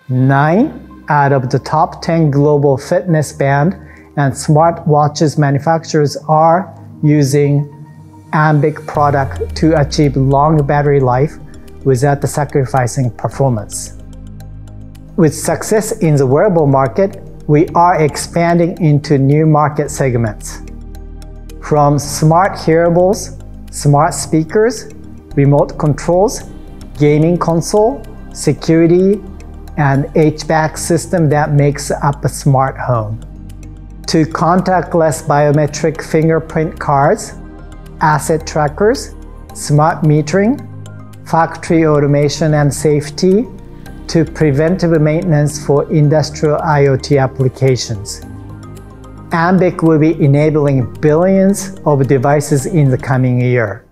9 out of the top 10 global fitness band and smartwatches manufacturers are using Ambiq product to achieve long battery life without sacrificing performance. With success in the wearable market, we are expanding into new market segments. From smart hearables, smart speakers, remote controls, gaming console, security, and HVAC system that makes up a smart home, to contactless biometric fingerprint cards, asset trackers, smart metering, factory automation and safety, to preventive maintenance for industrial IoT applications. Ambiq will be enabling billions of devices in the coming year.